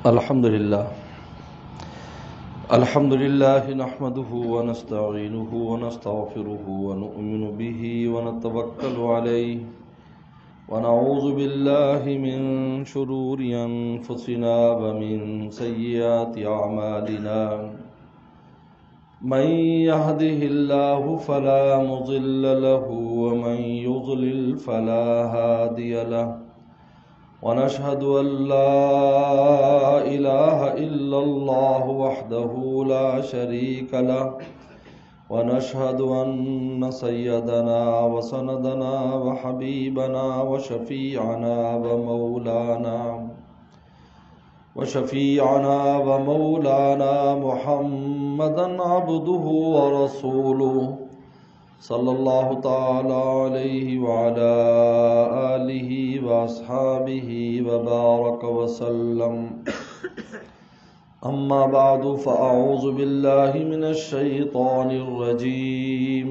الحمد لله نحمده ونستعينه ونستغفره ونؤمن به ونتوكل عليه ونعوذ بالله من شرور أنفسنا ومن سيئات أعمالنا من يهده الله فلا مضل له ومن يضلل فلا هادي له ونشهد أن لا إله إلا الله وحده لا شريك له ونشهد أن سيدنا وسندنا وحبيبنا وشفيعنا محمدا عبده ورسوله صلى الله تعالى عليه وعلى آله وأصحابه وبارك وسلم أما بعد فأعوذ بالله من الشيطان الرجيم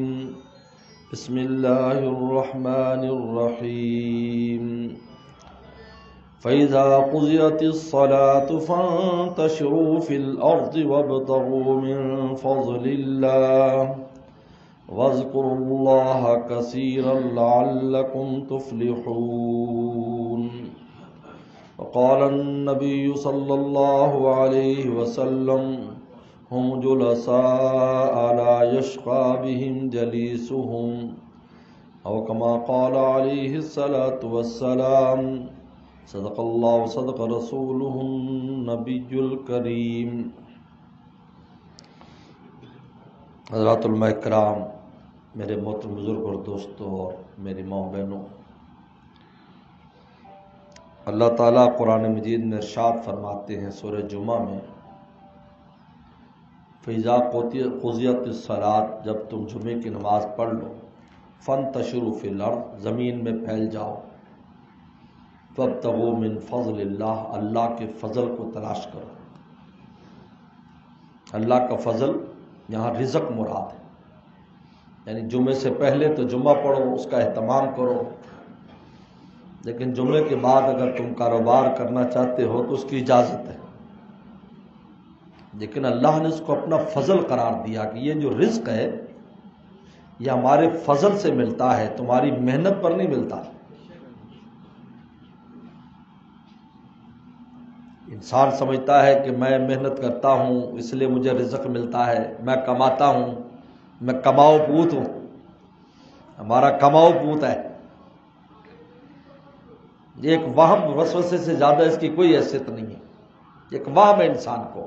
بسم الله الرحمن الرحيم فإذا قضيت الصلاة فانتشروا في الأرض وابتغوا من فضل الله واذكروا الله كثيرا لعلكم تفلحون وقال النبي صلى الله عليه وسلم هم جلساء لا يشقى بهم جليسهم أو كما قال عليه الصلاة والسلام صدق الله وصدق رسوله النبي الكريم۔ حضرات علماء کرام، میرے محترم بزرگ اور دوستوں اور میری ماں بہنوں، اللہ تعالیٰ قرآن مجید میں ارشاد فرماتے ہیں سورہ جمعہ میں، فَإِذَا قُضِيَتِ الصَّلَاةُ، جب تم جمعے کی نماز پڑھ لو، فَانتَشِرُوا فِي الْأَرْضِ، زمین میں پھیل جاؤ، وَابْتَغُوا مِن فَضْلِ اللَّهِ، اللہ کے فضل کو تلاش کرو۔ اللہ کا فضل یہاں رزق مراد ہے، یعنی جمعے سے پہلے تو جمعہ پڑھو، اس کا اہتمام کرو، لیکن جمعے کے بعد اگر تم کاروبار کرنا چاہتے ہو تو اس کی اجازت ہے، لیکن اللہ نے اس کو اپنا فضل قرار دیا کہ یہ جو رزق ہے یہ ہمارے فضل سے ملتا ہے، تمہاری محنت پر نہیں ملتا۔ انسان سمجھتا ہے کہ میں محنت کرتا ہوں اس لیے مجھے رزق ملتا ہے، میں کماتا ہوں، میں کماؤ پوت ہوں، ہمارا کماؤ پوت ہے۔ یہ ایک وہم، وسوسے سے زیادہ اس کی کوئی حیثیت نہیں ہے، ایک وہم ہے انسان کو،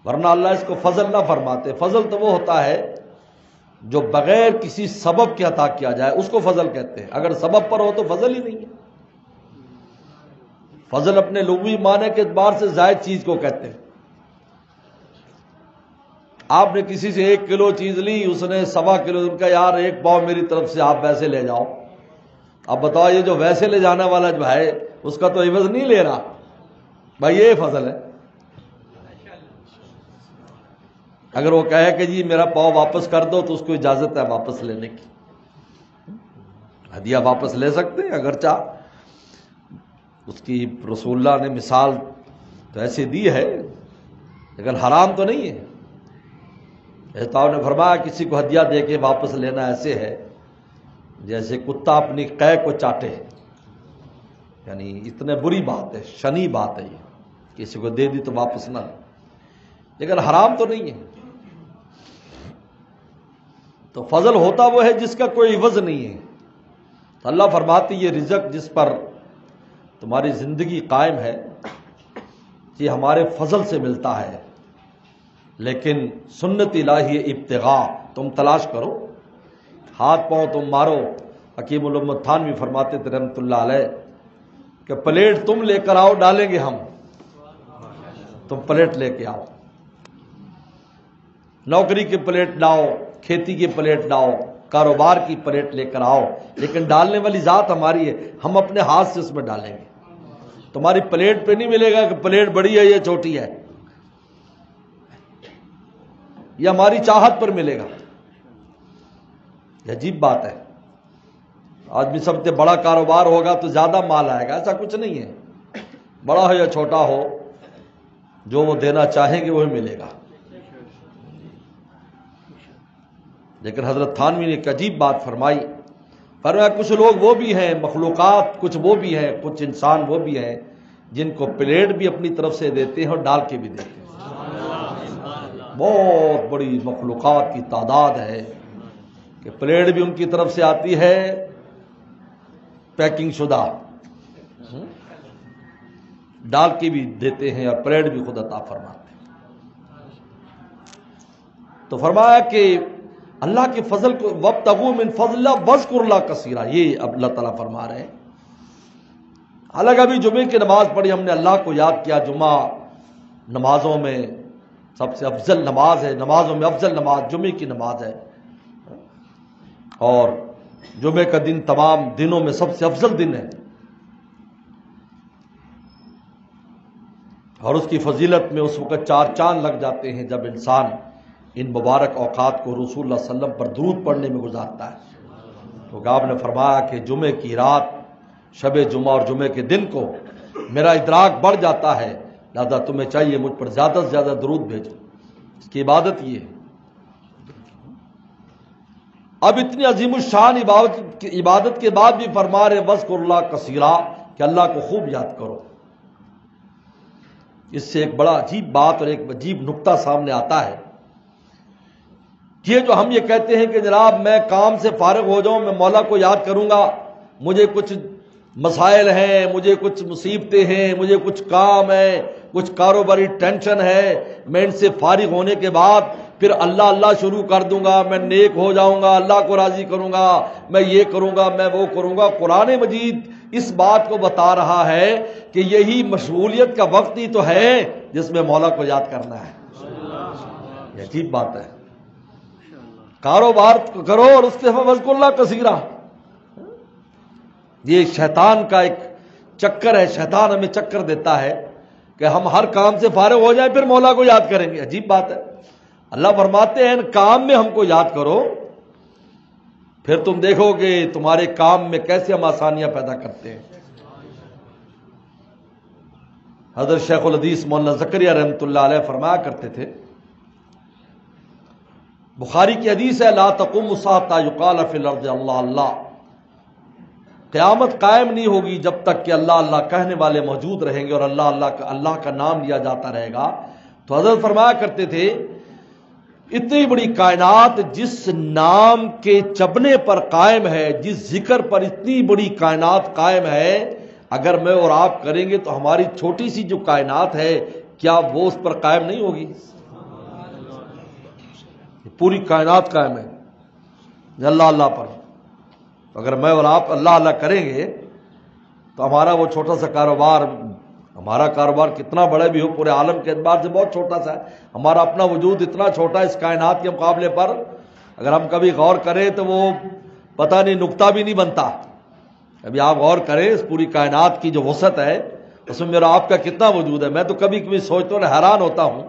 ورنہ اللہ اس کو فضل نہ فرماتے۔ فضل تو وہ ہوتا ہے جو بغیر کسی سبب کے عطا کیا جائے، اس کو فضل کہتے ہیں، اگر سبب پر ہو تو فضل ہی نہیں ہے۔ فضل اپنے لغوی معنی کے اعتبار سے زائد چیز کو کہتے ہیں۔ آپ نے کسی سے 1 کلو چیز لی، اس نے 1.25 کلو، ان کا یار 1 پاؤ میری طرف سے آپ ویسے لے جاؤ۔ اب بتاؤ یہ جو ویسے لے جانے والا جو ہے اس کا تو عوض نہیں لے رہا، بھائی یہ فضل ہے۔ اگر وہ کہے کہ جی میرا پاؤ واپس کر دو تو اس کو اجازت ہے واپس لینے کی، ہدیہ واپس لے سکتے ہیں، اگرچہ اس کی رسول اللہ نے مثال تو ایسے دی ہے لیکن حرام تو نہیں ہے۔ احتاب نے فرمایا کسی کو ہدیہ دے کے واپس لینا ایسے ہے جیسے کتا اپنی قے کو چاٹے، یعنی اتنے بری بات ہے، شنی بات ہے، یہ کسی کو دے دی تو واپس نہ، لیکن حرام تو نہیں ہے۔ تو فضل ہوتا وہ ہے جس کا کوئی عوض نہیں ہے۔ اللہ فرماتی یہ رزق جس پر تمہاری زندگی قائم ہے یہ ہمارے فضل سے ملتا ہے، لیکن سنت الہی ابتغاء، تم تلاش کرو، ہاتھ پاؤں تم مارو۔ حکیم الامت تھانوی فرماتے تھے رحمۃ اللہ علیہ کہ پلیٹ تم لے کر آؤ، ڈالیں گے ہم، تم پلیٹ لے کے آؤ، نوکری کی پلیٹ لاؤ، کھیتی کی پلیٹ لاؤ، کاروبار کی پلیٹ لے کر آؤ، لیکن ڈالنے والی ذات ہماری ہے، ہم اپنے ہاتھ سے اس میں ڈالیں گے۔ تمہاری پلیٹ پہ نہیں ملے گا کہ پلیٹ بڑی ہے یا چھوٹی ہے، یہ ہماری چاہت پر ملے گا۔ یہ عجیب بات ہے، آدمی سب سے بڑا کاروبار ہوگا تو زیادہ مال آئے گا، ایسا کچھ نہیں ہے۔ بڑا ہو یا چھوٹا ہو، جو وہ دینا چاہیں گے وہی ملے گا۔ لیکن حضرت تھانوی نے ایک عجیب بات فرمائی، فرمایا کچھ لوگ وہ بھی ہیں، مخلوقات کچھ وہ بھی ہیں، کچھ انسان وہ بھی ہیں جن کو پلیٹ بھی اپنی طرف سے دیتے ہیں اور ڈال کے بھی دیتے ہیں۔ بہت بڑی مخلوقات کی تعداد ہے کہ پلیٹ بھی ان کی طرف سے آتی ہے پیکنگ شدہ، ڈال کے بھی دیتے ہیں اور پلیٹ بھی خود عطا فرماتے ہیں۔ تو فرمایا کہ اللہ کے فضل کو وابتغوا من فضل اللہ واذکروا اللہ کثیرا، یہ اب اللہ تعالیٰ فرما رہے ہیں۔ حالانکہ ابھی جمعے کی نماز پڑھی، ہم نے اللہ کو یاد کیا۔ جمعہ نمازوں میں سب سے افضل نماز ہے، نمازوں میں افضل نماز جمعے کی نماز ہے، اور جمعے کا دن تمام دنوں میں سب سے افضل دن ہے، اور اس کی فضیلت میں اس وقت 4 چاند لگ جاتے ہیں جب انسان ان مبارک اوقات کو رسول اللہ صلی اللہ علیہ وسلم پر درود پڑھنے میں گزارتا ہے۔ تو آپ نے فرمایا کہ جمعے کی رات، شب جمعہ اور جمعے کے دن کو میرا ادراک بڑھ جاتا ہے، لہذا تمہیں چاہیے مجھ پر زیادہ سے زیادہ درود بھیجو۔ اس کی عبادت یہ ہے۔ اب اتنی عظیم الشان عبادت کے بعد بھی فرما رہے وذکروا اللہ کثیرا، کہ اللہ کو خوب یاد کرو۔ اس سے ایک بڑا عجیب بات اور ایک عجیب نکتہ سامنے آتا ہے۔ یہ جو ہم یہ کہتے ہیں کہ جناب میں کام سے فارغ ہو جاؤں، میں مولا کو یاد کروں گا، مجھے کچھ مسائل ہیں، مجھے کچھ مصیبتیں ہیں، مجھے کچھ کام ہے، کچھ کاروباری ٹینشن ہے، میں ان سے فارغ ہونے کے بعد پھر اللہ اللہ شروع کر دوں گا، میں نیک ہو جاؤں گا، اللہ کو راضی کروں گا، میں یہ کروں گا، میں وہ کروں گا۔ قرآن مجید اس بات کو بتا رہا ہے کہ یہی مشغولیت کا وقت ہی تو ہے جس میں مولا کو یاد کرنا ہے۔ یہ عجیب بات ہے۔ کاروبار کرو اور اس کے وذکروا اللہ کثیرا۔ یہ شیطان کا ایک چکر ہے، شیطان ہمیں چکر دیتا ہے کہ ہم ہر کام سے فارغ ہو جائیں پھر مولا کو یاد کریں گے۔ عجیب بات ہے۔ اللہ فرماتے ہیں ان کام میں ہم کو یاد کرو، پھر تم دیکھو گے تمہارے کام میں کیسے ہم آسانیاں پیدا کرتے ہیں۔ حضرت شیخ الحدیث مولانا زکریا رحمۃ اللہ علیہ فرمایا کرتے تھے، بخاری کی حدیث ہے، لا تقوم الساعۃ یقال فی الارض اللہ اللہ، قیامت قائم نہیں ہوگی جب تک کہ اللہ اللہ کہنے والے موجود رہیں گے اور اللہ کا نام لیا جاتا رہے گا۔ تو حضرت فرمایا کرتے تھے اتنی بڑی کائنات جس نام کے چبنے پر قائم ہے، جس ذکر پر اتنی بڑی کائنات قائم ہے، اگر میں اور آپ کریں گے تو ہماری چھوٹی سی جو کائنات ہے کیا وہ اس پر قائم نہیں ہوگی؟ پوری کائنات قائم ہے اللہ اللہ پر۔ اگر میں اور آپ اللہ اللہ کریں گے تو ہمارا وہ چھوٹا سا کاروبار، ہمارا کاروبار کتنا بڑا بھی ہو پورے عالم کے اعتبار سے بہت چھوٹا سا ہے، ہمارا اپنا وجود اتنا چھوٹا ہے اس کائنات کے مقابلے پر، اگر ہم کبھی غور کریں تو وہ پتہ نہیں نقطہ بھی نہیں بنتا۔ ابھی آپ غور کریں اس پوری کائنات کی جو وسعت ہے اس میں میرا آپ کا کتنا وجود ہے۔ میں تو کبھی کبھی سوچتا ہوں، حیران ہوتا ہوں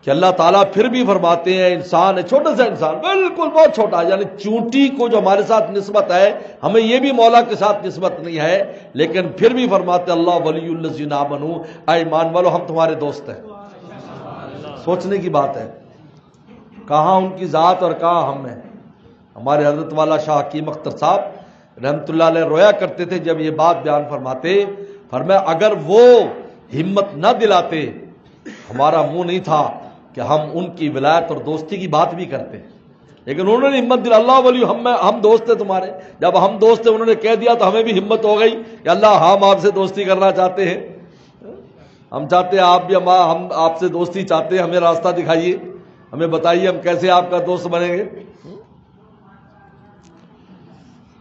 کہ اللہ تعالیٰ پھر بھی فرماتے ہیں انسان ہے، چھوٹا سا انسان، بالکل بہت چھوٹا، یعنی چونٹی کو جو ہمارے ساتھ نسبت ہے ہمیں یہ بھی مولا کے ساتھ نسبت نہیں ہے، لیکن پھر بھی فرماتے اللہ ولی الذین آمنوا، اے ایمان والو ہم تمہارے دوست ہیں۔ سوچنے کی بات ہے، کہاں ان کی ذات اور کہاں ہم ہیں۔ ہمارے حضرت والا شاہ حکیم اختر صاحب رحمۃ اللہ علیہ رویا کرتے تھے جب یہ بات بیان فرماتے، فرمایا اگر وہ ہمت نہ دلاتے ہمارا منہ نہیں تھا کہ ہم ان کی ولایت اور دوستی کی بات بھی کرتے، لیکن انہوں نے ہمت دلا، اللہ ولی ہم دوست ہیں تمہارے۔ جب ہم دوست ہیں انہوں نے کہہ دیا تو ہمیں بھی ہمت ہو گئی کہ اللہ ہم آپ سے دوستی کرنا چاہتے ہیں، ہم چاہتے ہیں آپ بھی ہم آپ سے دوستی چاہتے ہیں، ہمیں راستہ دکھائیے، ہمیں بتائیے ہم کیسے آپ کا دوست بنیں گے۔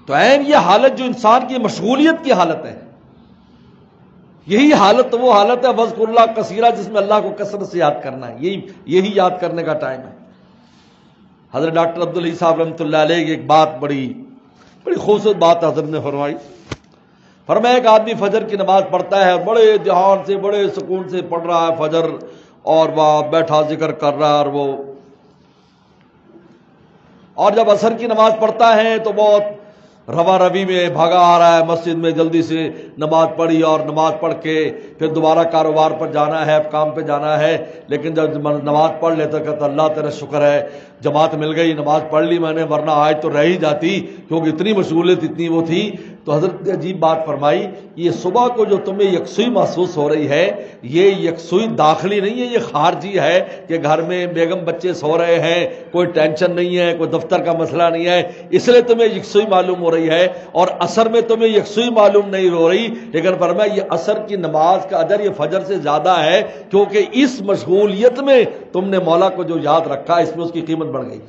تو عین یہ حالت جو انسان کی مشغولیت کی حالت ہے، یہی حالت وہ حالت ہے وذکر اللہ کثیرا جس میں اللہ کو کثرت سے یاد کرنا ہے، یہی یاد کرنے کا ٹائم ہے۔ حضرت ڈاکٹر عبدالعلی صاحب رحمۃ اللہ علیہ کی ایک بات بڑی خوبصورت بات حضرت نے فرمائی، فرمایا ایک آدمی فجر کی نماز پڑھتا ہے، بڑے دھیان سے بڑے سکون سے پڑھ رہا ہے فجر، اور وہ بیٹھا ذکر کر رہا ہے، اور جب عصر کی نماز پڑھتا ہے تو بہت روا روی میں بھاگا آ رہا ہے، مسجد میں جلدی سے نماز پڑھی اور نماز پڑھ کے پھر دوبارہ کاروبار پر جانا ہے، کام پہ جانا ہے، لیکن جب نماز پڑھ لیتا کہتا اللہ تیرا شکر ہے جماعت مل گئی، نماز پڑھ لی میں نے، ورنہ آج تو رہ ہی جاتی کیونکہ اتنی مشغولیت اتنی وہ تھی۔ تو حضرت نے عجیب بات فرمائی، یہ صبح کو جو تمہیں یکسوئی محسوس ہو رہی ہے یہ یکسوئی داخلی نہیں ہے، یہ خارجی ہے کہ گھر میں بیگم بچے سو رہے ہیں، کوئی ٹینشن نہیں ہے، کوئی دفتر کا مسئلہ نہیں ہے، اس لیے تمہیں یکسوئی معلوم ہو رہی ہے، اور عصر میں تمہیں یکسوئی معلوم نہیں ہو رہی، لیکن فرمایا یہ عصر کی نماز کا اجر یہ فجر سے زیادہ ہے، کیونکہ اس مشغولیت میں تم نے مولا کو جو یاد رکھا اس میں اس کی قیمت بڑھ گئی۔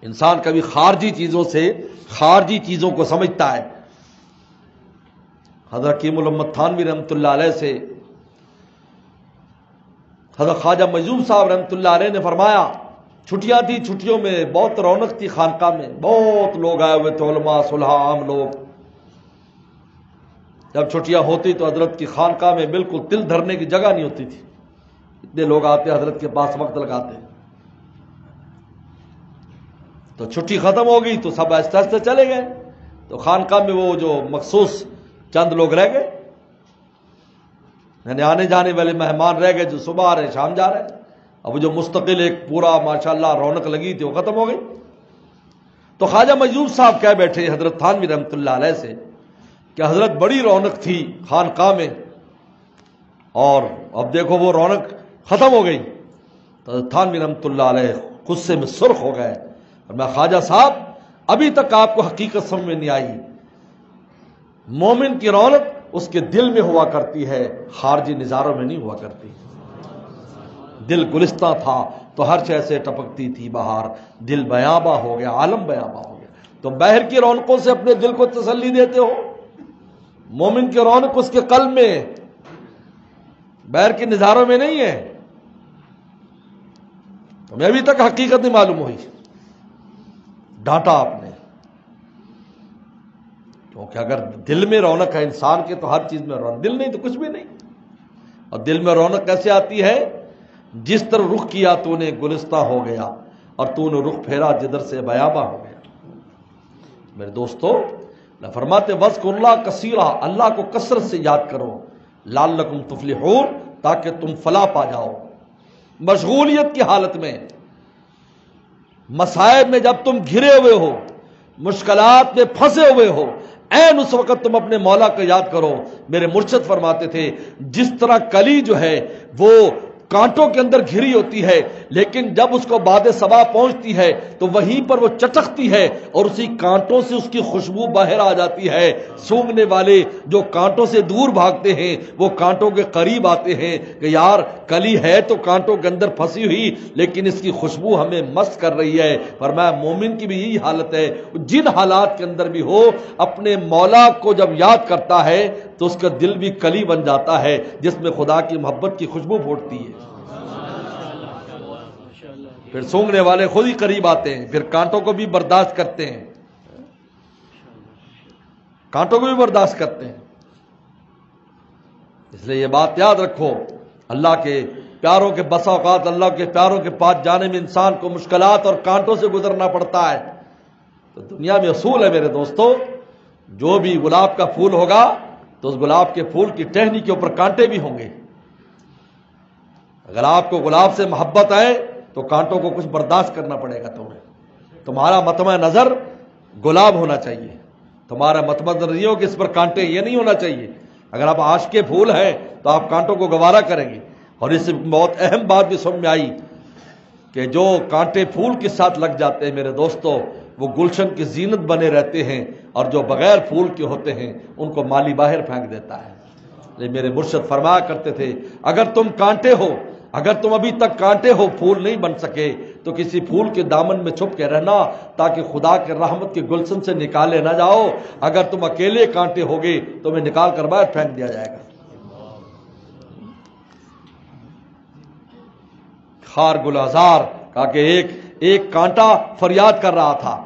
انسان کبھی خارجی چیزوں سے خارجی چیزوں کو سمجھتا ہے۔ حضرت حکیم الامت تھانوی رحمۃ اللہ علیہ سے حضرت خواجہ مجذوب صاحب رحمۃ اللہ علیہ نے فرمایا، چھٹیاں تھی، چھٹیوں میں بہت رونق تھی خانقاہ میں، بہت لوگ آئے ہوئے تھے، علماء صلحاء عام لوگ۔ جب چھٹیاں ہوتی تو حضرت کی خانقاہ میں بالکل دل دھرنے کی جگہ نہیں ہوتی تھی، اتنے لوگ آتے حضرت کے پاس وقت لگاتے۔ تو چھٹی ختم ہو گئی تو سب آہستہ آہستہ چلے گئے، تو خانقاہ میں وہ جو مخصوص چند لوگ رہ گئے، یعنی آنے جانے والے مہمان رہ گئے جو صبح آ رہے شام جا رہے۔ اب جو مستقل ایک پورا ماشاءاللہ رونق لگی تھی وہ ختم ہو گئی۔ تو خواجہ مجذوب صاحب کہہ بیٹھے حضرت تھانوی رحمۃ اللہ علیہ سے کہ حضرت بڑی رونق تھی خانقاہ میں اور اب دیکھو وہ رونق ختم ہو گئی۔ تو حضرت تھانوی رحمۃ اللہ علیہ غصے میں سرخ ہو گئے، اور میں خواجہ صاحب ابھی تک آپ کو حقیقت سمجھ میں نہیں آئی، مومن کی رونق اس کے دل میں ہوا کرتی ہے، خارجی نظاروں میں نہیں ہوا کرتی۔ دل گلستہ تھا تو ہر شے سے ٹپکتی تھی بہار، دل بیاباں ہو گیا، عالم بیاباں ہو گیا۔ تو باہر کی رونقوں سے اپنے دل کو تسلی دیتے ہو، مومن کی رونق اس کے قلب میں، باہر کے نظاروں میں نہیں ہے۔ ہمیں ابھی تک حقیقت نہیں معلوم ہوئی، ڈانٹا آپ نے، کیونکہ اگر دل میں رونق ہے انسان کے تو ہر چیز میں رونق، دل نہیں تو کچھ بھی نہیں۔ اور دل میں رونق کیسے آتی ہے؟ جس طرح رخ کیا تو نے گلستہ ہو گیا، اور تو نے رخ پھیرا جدھر سے بیاباں ہو گیا۔ میرے دوستو اللہ فرماتے وذکر اللہ کثیرا، اللہ کو کثرت سے یاد کرو، لعلکم تفلحون، تاکہ تم فلاح پا جاؤ۔ مشغولیت کی حالت میں، مسائب میں جب تم گھرے ہوئے ہو، مشکلات میں پھنسے ہوئے ہو، عین اس وقت تم اپنے مولا کو یاد کرو۔ میرے مرشد فرماتے تھے جس طرح کلی جو ہے وہ کانٹوں کے اندر گھری ہوتی ہے، لیکن جب اس کو باد صبا پہنچتی ہے تو وہیں پر وہ چٹکتی ہے اور اسی کانٹوں سے اس کی خوشبو باہر آ جاتی ہے۔ سونگھنے والے جو کانٹوں سے دور بھاگتے ہیں وہ کانٹوں کے قریب آتے ہیں کہ یار کلی ہے تو کانٹوں کے اندر پھنسی ہوئی، لیکن اس کی خوشبو ہمیں مست کر رہی ہے۔ فرمایا مومن کی بھی یہی حالت ہے، جن حالات کے اندر بھی ہو اپنے مولا کو جب یاد کرتا ہے تو اس کا دل بھی کلی بن جاتا ہے جس میں خدا کی محبت کی خوشبو پھوٹتی ہے۔ پھر سونگھنے والے خود ہی قریب آتے ہیں، پھر کانٹوں کو بھی برداشت کرتے ہیں، کانٹوں کو بھی برداشت کرتے ہیں۔ اس لیے یہ بات یاد رکھو، اللہ کے پیاروں کے بسا اوقات اللہ کے پیاروں کے پاس جانے میں انسان کو مشکلات اور کانٹوں سے گزرنا پڑتا ہے۔ تو دنیا میں اصول ہے میرے دوستو، جو بھی گلاب کا پھول ہوگا تو اس گلاب کے پھول کی ٹہنی کے اوپر کانٹے بھی ہوں گے۔ اگر آپ کو گلاب سے محبت ہے تو کانٹوں کو کچھ برداشت کرنا پڑے گا تمہیں۔ تمہارا مطمع نظر گلاب ہونا چاہیے، تمہارا مطمع نظر یہ ہو کہ اس پر کانٹے، یہ نہیں ہونا چاہیے۔ اگر آپ عاشق پھول ہیں تو آپ کانٹوں کو گوارا کریں گے۔ اور اس سے بہت اہم بات بھی سمجھ میں آئی کہ جو کانٹے پھول کے ساتھ لگ جاتے ہیں میرے دوستو وہ گلشن کی زینت بنے رہتے ہیں، اور جو بغیر پھول کے ہوتے ہیں ان کو مالی باہر پھینک دیتا ہے۔ لیکن میرے مرشد فرمایا کرتے تھے اگر تم کانٹے ہو، اگر تم ابھی تک کانٹے ہو، پھول نہیں بن سکے، تو کسی پھول کے دامن میں چھپ کے رہنا تاکہ خدا کے رحمت کے گلشن سے نکالے نہ جاؤ۔ اگر تم اکیلے کانٹے ہوگے تو تمہیں نکال کر باہر پھینک دیا جائے گا۔ خار گلازار کہا کہ ایک کانٹا فریاد کر رہا تھا،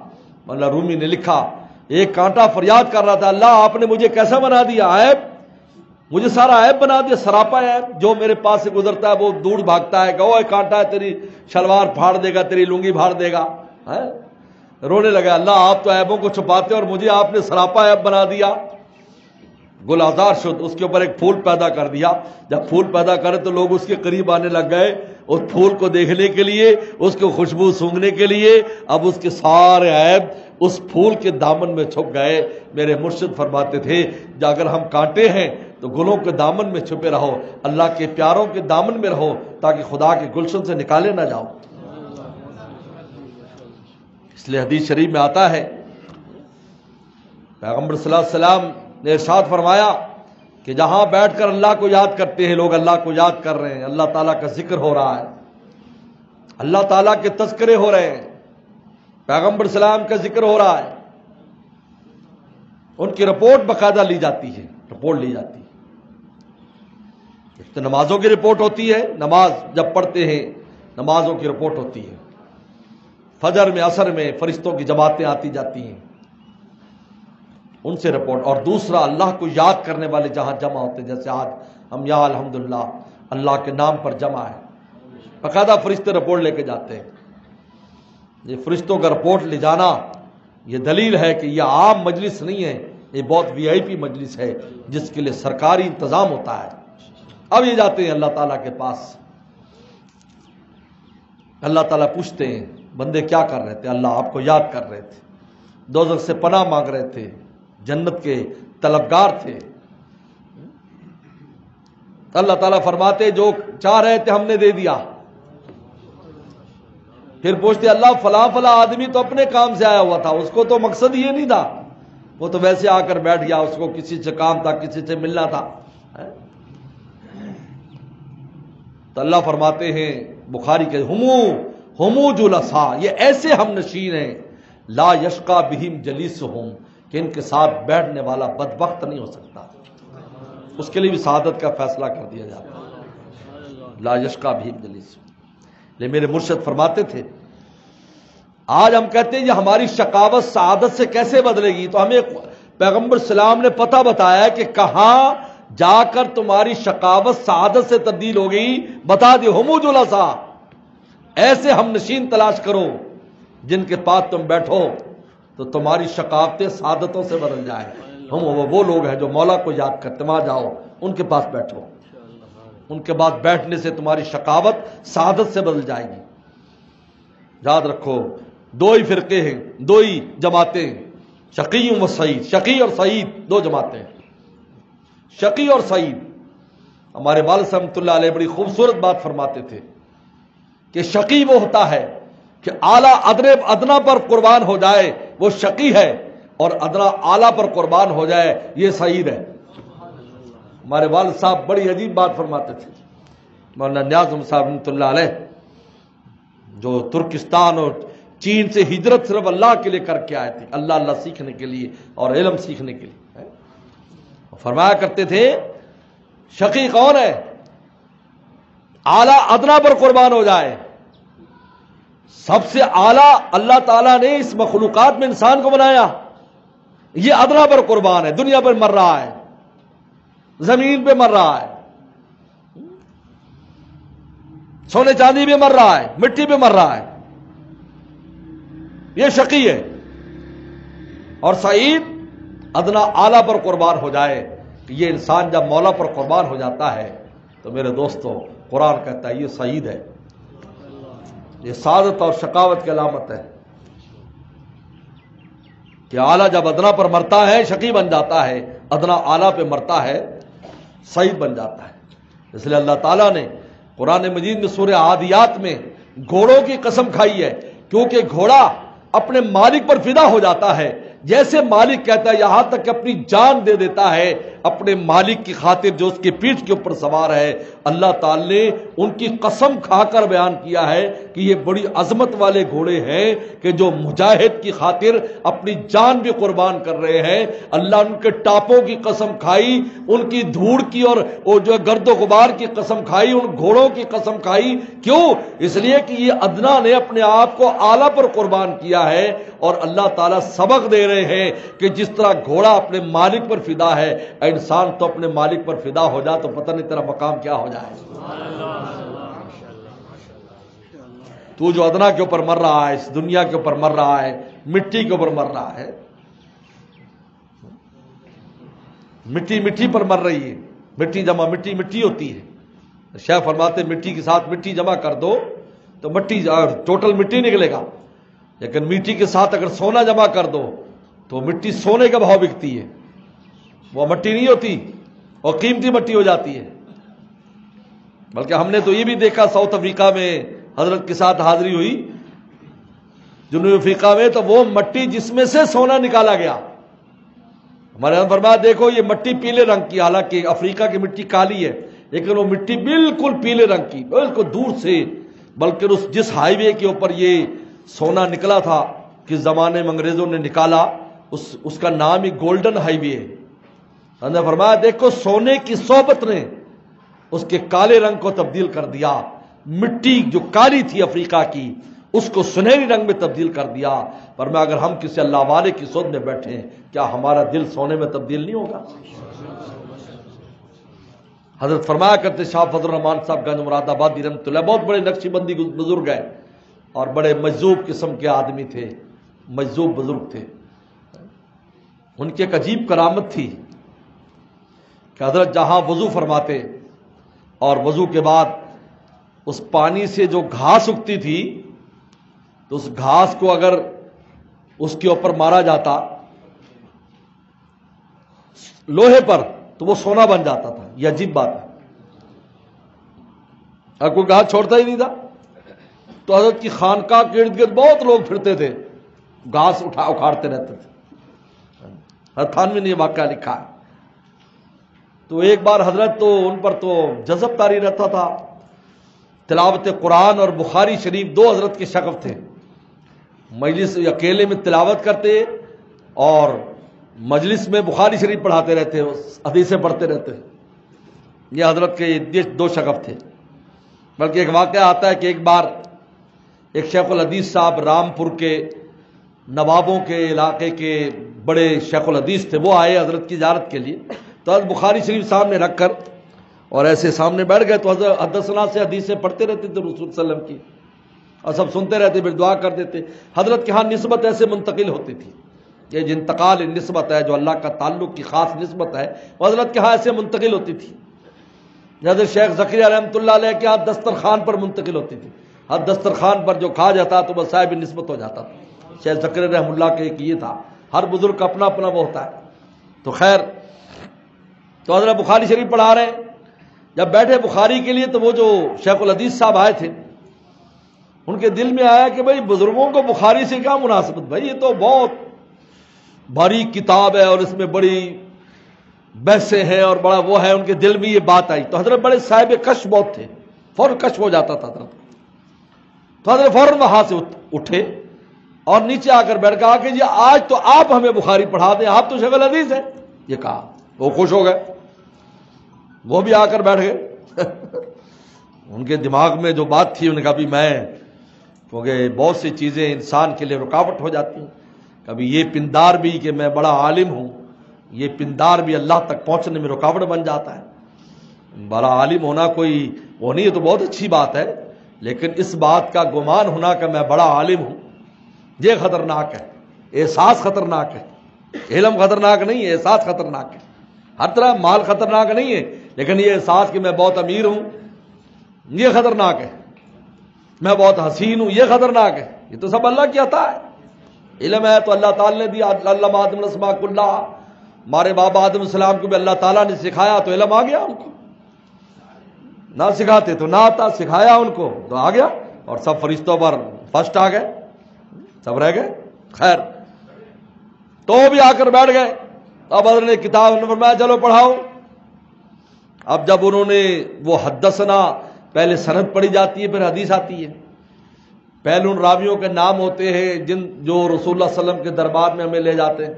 مولانا رومی نے لکھا ایک کانٹا فریاد کر رہا تھا اللہ آپ نے مجھے کیسا بنا دیا، عیب، مجھے سارا عیب بنا دیا، سراپا عیب، جو میرے پاس سے گزرتا ہے وہ دور بھاگتا ہے کہ وہ کانٹا ہے تیری شلوار پھاڑ دے گا، تیری لنگی پھاڑ دے گا۔ رونے لگا, اللہ آپ تو عیبوں کو چھپاتے اور مجھے آپ نے سراپا عیب بنا دیا. گل آزار شد, اس کے اوپر ایک پھول پیدا کر دیا. جب پھول پیدا کرے تو لوگ اس کے قریب آنے لگ گئے, اس پھول کو دیکھنے کے لیے, اس کو خوشبو سونگھنے کے لیے. اب اس کے سارے عیب اس پھول کے دامن میں چھپ گئے. میرے مرشد فرماتے تھے اگر ہم کانٹے ہیں تو گلوں کے دامن میں چھپے رہو, اللہ کے پیاروں کے دامن میں رہو, تاکہ خدا کے گلشن سے نکالے نہ جاؤ. اس لیے حدیث شریف میں آتا ہے, پیغمبر صلی اللہ علیہ وسلم نے ارشاد فرمایا کہ جہاں بیٹھ کر اللہ کو یاد کرتے ہیں, لوگ اللہ کو یاد کر رہے ہیں, اللہ تعالیٰ کا ذکر ہو رہا ہے, اللہ تعالیٰ کے تذکرے ہو رہے ہیں, پیغمبر صلی اللہ علیہ وسلم کا ذکر ہو رہا ہے, ان کی رپورٹ باقاعدہ لی جاتی ہے, رپورٹ لی جاتی ہے. تو نمازوں کی رپورٹ ہوتی ہے, نماز جب پڑھتے ہیں نمازوں کی رپورٹ ہوتی ہے. فجر میں عصر میں فرشتوں کی جماعتیں آتی جاتی ہیں, ان سے رپورٹ. اور دوسرا اللہ کو یاد کرنے والے جہاں جمع ہوتے ہیں, جیسے آج ہم یا الحمدللہ اللہ کے نام پر جمع ہے, باقاعدہ فرشتے رپورٹ لے کے جاتے ہیں. یہ فرشتوں کا رپورٹ لے جانا یہ دلیل ہے کہ یہ عام مجلس نہیں ہے, یہ بہت وی آئی پی مجلس ہے جس کے لیے سرکاری انتظام ہوتا ہے. اب یہ جاتے ہیں اللہ تعالیٰ کے پاس, اللہ تعالیٰ پوچھتے ہیں بندے کیا کر رہے تھے؟ اللہ آپ کو یاد کر رہے تھے, دوزخ سے پناہ مانگ رہے تھے, جنت کے طلبگار تھے. اللہ تعالیٰ فرماتے جو چاہ رہے تھے ہم نے دے دیا. پھر پوچھتے اللہ فلاں فلاں آدمی تو اپنے کام سے آیا ہوا تھا, اس کو تو مقصد یہ نہیں تھا, وہ تو ویسے آ کر بیٹھ گیا, اس کو کسی سے کام تھا, کسی سے ملنا تھا. تو اللہ فرماتے ہیں بخاری کے ہمو جلسا, یہ ایسے ہم نشین ہیں, لا یشقا بہم جلیسہم, کہ ان کے ساتھ بیٹھنے والا بدبخت نہیں ہو سکتا. اس کے لیے بھی سعادت کا فیصلہ کر دیا جاتا ہے, لا یشقا بہم جلیسہم. لیکن میرے مرشد فرماتے تھے آج ہم کہتے ہیں یہ ہماری شقاوت سعادت سے کیسے بدلے گی, تو ہمیں پیغمبر السلام نے پتہ بتایا کہ کہاں جا کر تمہاری شقاوت سعادت سے تبدیل ہو گئی. بتا دے ہمو جلسا, ایسے ہم نشین تلاش کرو جن کے پاس تم بیٹھو تو تمہاری شقاوتیں سعادتوں سے بدل جائیں. ہم وہ لوگ ہیں جو مولا کو یاد کرتے, وہاں جاؤ ان کے پاس بیٹھو, ان کے بعد بیٹھنے سے تمہاری شقاوت سعادت سے بدل جائے گی. یاد رکھو دو ہی فرقے ہیں, دو ہی جماعتیں, شقی و سعید, شقی اور سعید دو جماعتیں, شقی اور سعید. ہمارے والد صاحب رحمۃ اللہ علیہ بڑی خوبصورت بات فرماتے تھے کہ شقی وہ ہوتا ہے کہ اعلیٰ ادنا پر قربان ہو جائے وہ شقی ہے, اور ادنا اعلیٰ پر قربان ہو جائے یہ سعید ہے. ہمارے والد صاحب بڑی عجیب بات فرماتے تھے. مولانا نیاز احمد صاحب رحمۃ اللہ علیہ جو ترکستان اور چین سے ہجرت صرف اللہ کے لیے کر کے آئے تھے, اللہ سیکھنے کے لیے اور علم سیکھنے کے لیے, فرمایا کرتے تھے شقی کون ہے؟ اعلیٰ ادنا پر قربان ہو جائے. سب سے اعلیٰ اللہ تعالیٰ نے اس مخلوقات میں انسان کو بنایا, یہ ادنا پر قربان ہے, دنیا پر مر رہا ہے, زمین پہ مر رہا ہے, سونے چاندی پہ مر رہا ہے, مٹی پہ مر رہا ہے, یہ شقی ہے. اور سعید ادنا اعلیٰ پر قربان ہو جائے. یہ انسان جب مولا پر قربان ہو جاتا ہے تو میرے دوستو قرآن کہتا ہے یہ سعید ہے. یہ سعادت اور شقاوت کی علامت ہے کہ اعلیٰ جب ادنا پر مرتا ہے شقی بن جاتا ہے, ادنا اعلیٰ پہ مرتا ہے سعید بن جاتا ہے. اس لیے اللہ تعالیٰ نے قرآن مجید میں سورہ عادیات میں گھوڑوں کی قسم کھائی ہے, کیونکہ گھوڑا اپنے مالک پر فدا ہو جاتا ہے. جیسے مالک کہتا ہے یہاں تک کہ اپنی جان دے دیتا ہے اپنے مالک کی خاطر جو اس کی پیٹھ کے اوپر سوار ہے. اللہ تعالی نے ان کی قسم کھا کر بیان کیا ہے کہ یہ بڑی عظمت والے گھوڑے ہیں کہ جو مجاہد کی خاطر اپنی جان بھی قربان کر رہے ہیں. اللہ نے ان کے ٹاپوں کی قسم کھائی, ان کی دھوڑ کی اور وہ جو گرد و غبار کی قسم کھائی, ان گھوڑوں کی قسم کھائی. کیوں؟ اس لیے کہ یہ ادنا نے اپنے آپ کو اعلیٰ پر قربان کیا ہے. اور اللہ تعالیٰ سبق دے رہے ہیں کہ جس طرح گھوڑا اپنے مالک پر فدا ہے, انسان تو اپنے مالک پر فدا ہو جائے تو پتہ نہیں تیرا مقام کیا ہو جائے. تو جو ادنا کے اوپر مر رہا ہے, اس دنیا کے اوپر مر رہا ہے, مٹی کے اوپر مر رہا ہے، مٹی مٹی پر مر رہی ہے، مٹی جمع مٹی مٹی ہوتی ہے۔ شیخ فرماتے مٹی کے ساتھ مٹی جمع کر دو تو مٹی ٹوٹل مٹی نکلے گا، لیکن مٹی کے ساتھ اگر سونا جمع کر دو تو مٹی سونے کا بھاؤ بکتی ہے، وہ مٹی نہیں ہوتی اور قیمتی مٹی ہو جاتی ہے۔ بلکہ ہم نے تو یہ بھی دیکھا ساؤتھ افریقہ میں حضرت کے ساتھ حاضری ہوئی، جنوبی افریقہ میں، تو وہ مٹی جس میں سے سونا نکالا گیا، ہمارے یہاں فرمایا دیکھو یہ مٹی پیلے رنگ کی، حالانکہ افریقہ کی مٹی کالی ہے لیکن وہ مٹی بالکل پیلے رنگ کی، بالکل دور سے، بلکہ جس ہائی وے کے اوپر یہ سونا نکلا تھا کس زمانے میں انگریزوں نے نکالا، اس کا نام ہی گولڈن ہائی وے ہے۔ ہم نے فرمایا دیکھو سونے کی صحبت نے اس کے کالے رنگ کو تبدیل کر دیا، مٹی جو کالی تھی افریقہ کی اس کو سنہری رنگ میں تبدیل کر دیا۔ پر میں اگر ہم کسی اللہ والے کی صحبت میں بیٹھیں کیا ہمارا دل سونے میں تبدیل نہیں ہوگا؟ حضرت فرمایا کرتے شاہ فضل الرحمان صاحب گنج مراد آبادی رحمۃ اللہ، بہت بڑے نقشی بندی بزرگ ہیں اور بڑے مجذوب قسم کے آدمی تھے، مجذوب بزرگ تھے۔ ان کی ایک عجیب کرامت تھی کہ حضرت جہاں وضو فرماتے اور وضو کے بعد اس پانی سے جو گھاس اگتی تھی تو اس گھاس کو اگر اس کے اوپر مارا جاتا لوہے پر تو وہ سونا بن جاتا تھا۔ یہ عجیب بات ہے، اور کوئی گھاس چھوڑتا ہی نہیں تھا۔ تو حضرت کی خانقاہ کے ارد گرد بہت لوگ پھرتے تھے، گھاس اکھاڑتے رہتے تھے۔ حضرت تھانوی نے یہ واقعہ لکھا ہے۔ تو ایک بار حضرت تو ان پر تو جذب طاری رہتا تھا، تلاوت قرآن اور بخاری شریف دو حضرت کے شغف تھے، مجلس اکیلے میں تلاوت کرتے اور مجلس میں بخاری شریف پڑھاتے رہتے، حدیثیں پڑھتے رہتے۔ یہ حضرت کے دو شغف تھے۔ بلکہ ایک واقعہ آتا ہے کہ ایک بار ایک شیخ الحدیث صاحب رامپور کے نوابوں کے علاقے کے بڑے شیخ الحدیث تھے، وہ آئے حضرت کی زیارت کے لیے، تو حضرت بخاری شریف سامنے رکھ کر اور ایسے سامنے بیٹھ گئے، تو حضرت حدثنا سے حدیثیں پڑھتے رہتے تھے رسول صلی اللہ علیہ وسلم کی، اور سب سنتے رہتے، پھر دعا کر دیتے۔ حضرت کے ہاں نسبت ایسے منتقل ہوتی تھی، یہ جو انتقال نسبت ہے، جو اللہ کا تعلق کی خاص نسبت ہے، وہ حضرت کے ہاں ایسے منتقل ہوتی تھی۔ حضرت شیخ زکریا رحمۃ اللہ علیہ کے ہاں دسترخوان پر منتقل ہوتی تھی، ہر دسترخوان پر جو کھا جاتا تو بس صاحب نسبت ہو جاتا تھا۔ شیخ زکریا رحمۃ اللہ کے ایک یہ تھا، ہر بزرگ کا اپنا اپنا وہ ہوتا ہے۔ تو خیر، تو حضرت بخاری شریف پڑھا رہے ہیں، جب بیٹھے بخاری کے لیے تو وہ جو شیخ الحدیث صاحب آئے تھے ان کے دل میں آیا کہ بھائی بزرگوں کو بخاری سے کیا مناسبت، بھائی یہ تو بہت بھاری کتاب ہے اور اس میں بڑی بحثیں ہیں اور بڑا وہ ہے، ان کے دل میں یہ بات آئی۔ تو حضرت بڑے صاحب کش بہت تھے، فوراً کشف ہو جاتا تھا حضرت، تو حضرت فوراً وہاں سے اٹھے اور نیچے آ کر بیٹھ گیا کہ جی آج تو آپ ہمیں بخاری پڑھا دیں، آپ تو شیخ الحدیث ہیں، یہ کہا۔ وہ خوش ہو گئے، وہ بھی آ کر بیٹھ گئے۔ ان کے دماغ میں جو بات تھی، انہوں نے کہا بھی میں، کیونکہ بہت سی چیزیں انسان کے لیے رکاوٹ ہو جاتی ہیں، کبھی یہ پندار بھی کہ میں بڑا عالم ہوں، یہ پندار بھی اللہ تک پہنچنے میں رکاوٹ بن جاتا ہے۔ بڑا عالم ہونا کوئی وہ نہیں ہے، تو بہت اچھی بات ہے، لیکن اس بات کا گمان ہونا کہ میں بڑا عالم ہوں یہ خطرناک ہے، احساس خطرناک ہے۔ علم خطرناک نہیں ہے، احساس خطرناک ہے۔ ہر طرح مال خطرناک نہیں ہے، لیکن یہ احساس کہ میں بہت امیر ہوں یہ خطرناک ہے، میں بہت حسین ہوں یہ خطرناک ہے۔ یہ تو سب اللہ کی عطا ہے۔ علم ہے تو اللہ تعالی نے دیا، علم آدم الاسماء کلھا، ہمارے بابا آدم السلام کو بھی اللہ تعالیٰ نے سکھایا تو علم آ گیا ان کو، نہ سکھاتے تو نہ آتا، سکھایا ان کو تو آ گیا، اور سب فرشتوں پر فرسٹ آ گئے، سب رہ گئے۔ خیر، تو بھی آ کر بیٹھ گئے۔ اب حضرت نے کتاب نے فرمایا چلو پڑھاؤ۔ اب جب انہوں نے وہ حدثنا، پہلے سند پڑھی جاتی ہے پھر حدیث آتی ہے، پہلے ان راویوں کے نام ہوتے ہیں جو رسول اللہ صلی اللہ علیہ وسلم کے دربار میں ہمیں لے جاتے ہیں،